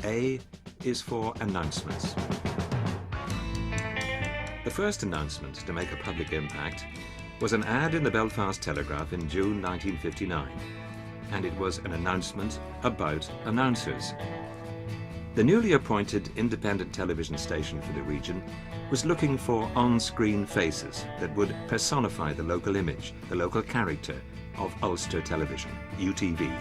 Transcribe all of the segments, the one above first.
A is for announcements. The first announcement to make a public impact was an ad in the Belfast Telegraph in June 1959, and it was an announcement about announcers. The newly appointed independent television station for the region was looking for on-screen faces that would personify the local image, the local character of Ulster Television, UTV.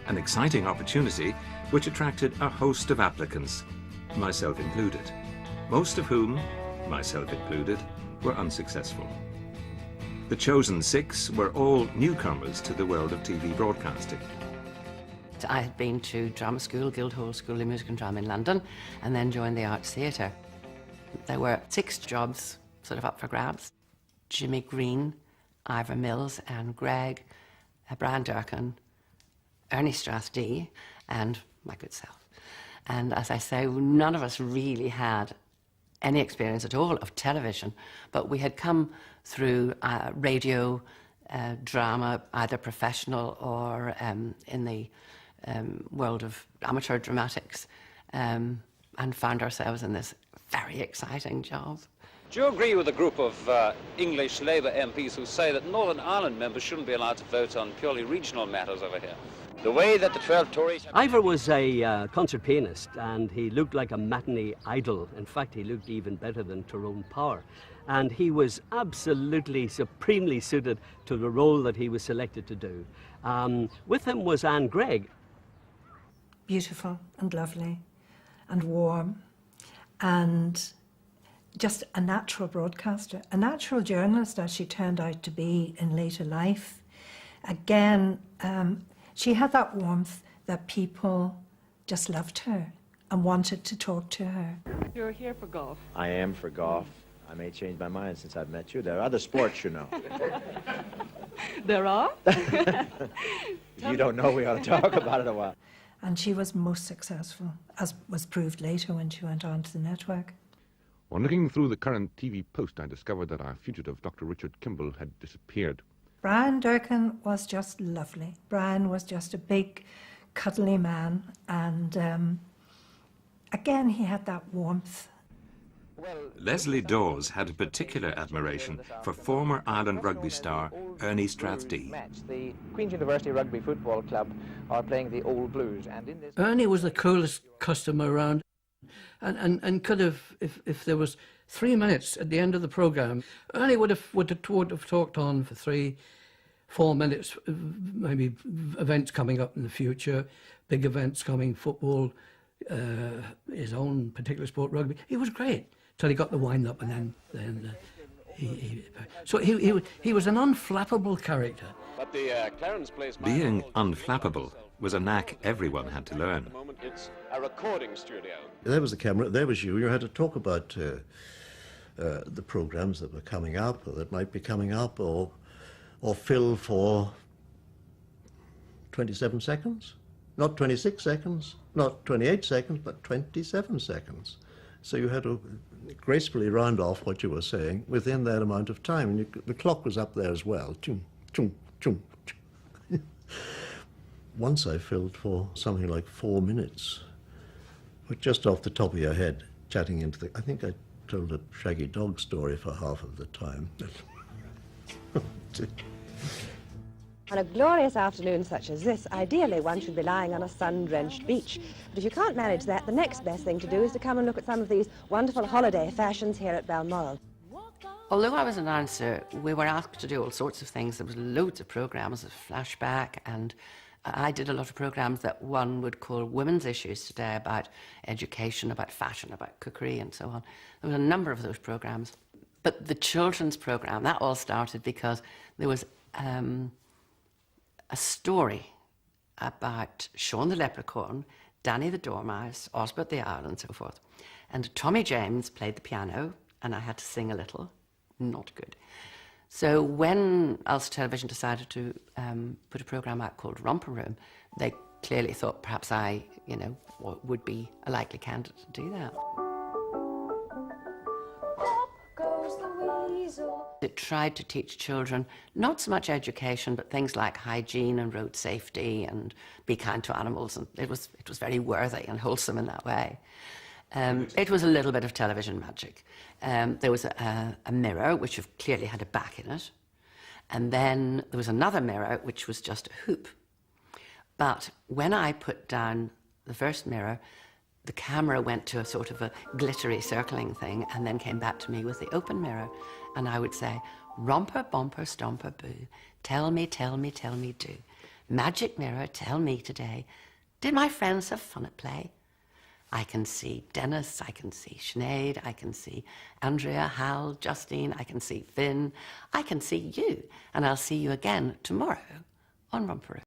An exciting opportunity which attracted a host of applicants, myself included, most of whom, myself included, were unsuccessful. The chosen 6 were all newcomers to the world of TV broadcasting. I had been to drama school, Guildhall School of Music and Drama in London, and then joined the Arts Theatre. There were 6 jobs sort of up for grabs. Jimmy Greene, Ivor Mills and Gregg, Brian Durkin, Ernie Strathdee, and my good self. And as I say, none of us really had any experience at all of television, but we had come through radio, drama, either professional or in the world of amateur dramatics, and found ourselves in this very exciting job. Do you agree with a group of English Labour MPs who say that Northern Ireland members shouldn't be allowed to vote on purely regional matters over here? The way that the 12 Tories... Ivor was a concert pianist, and he looked like a matinee idol. In fact, he looked even better than Tyrone Power. And he was absolutely supremely suited to the role that he was selected to do. With him was Gregg. Beautiful and lovely and warm and just a natural broadcaster, a natural journalist as she turned out to be in later life. Again, she had that warmth that people just loved her and wanted to talk to her. You're here for golf. I am for golf. I may change my mind since I've met you. There are other sports, you know. There are? If you don't know, we ought to talk about it a while. And she was most successful, as was proved later when she went on to the network. On looking through the current TV post, I discovered that our fugitive, Dr. Richard Kimball, had disappeared. Brian Durkin was just lovely. Brian was just a big, cuddly man, and again, he had that warmth. Leslie Dawes had a particular admiration for former Ireland rugby star Ernie Strathdee. The Queen's University Rugby Football Club are playing the Old Blues, and in this... Ernie was the coolest customer around, and could have, if there was 3 minutes at the end of the programme, Ernie would have talked on for 3-4 minutes, maybe events coming up in the future, big events coming, football, his own particular sport, rugby. He was great till he got the wind up, and then so he was an unflappable character. But the Clarence Place... Being unflappable was a knack everyone had to learn. It's a recording studio. There was the camera, there was you. You had to talk about the programmes that were coming up, or that might be coming up, or fill for 27 seconds. Not 26 seconds, not 28 seconds, but 27 seconds. So you had to gracefully round off what you were saying within that amount of time. And the clock was up there as well. Chung, chung, chung, chung. Once I filled for something like 4 minutes, but just off the top of your head, chatting into the... I think I told a shaggy dog story for half of the time. On a glorious afternoon such as this, ideally one should be lying on a sun-drenched beach. But if you can't manage that, the next best thing to do is to come and look at some of these wonderful holiday fashions here at Balmoral. Although I was an announcer, we were asked to do all sorts of things. There was loads of programmes, of flashback, and I did a lot of programmes that one would call women's issues today, about education, about fashion, about cookery, and so on. There was a number of those programmes. But the children's programme, that all started because there was a story about Sean the Leprechaun, Danny the Dormouse, Osbert the Owl, and so forth. And Tommy James played the piano, and I had to sing a little. Not good. So when Ulster Television decided to put a programme out called Romper Room, they clearly thought perhaps I, would be a likely candidate to do that. Up goes the weasel. It tried to teach children not so much education, but things like hygiene and road safety and be kind to animals. And it was very worthy and wholesome in that way. It was a little bit of television magic. There was a mirror, which clearly had a back in it. And then there was another mirror, which was just a hoop. But when I put down the first mirror, the camera went to a sort of a glittery circling thing and then came back to me with the open mirror. And I would say, romper, bomper, stomper, boo. Tell me, tell me, tell me, do. Magic mirror, tell me today. Did my friends have fun at play? I can see Dennis, I can see Sinead, I can see Andrea, Hal, Justine, I can see Finn, I can see you. And I'll see you again tomorrow on Romperoo.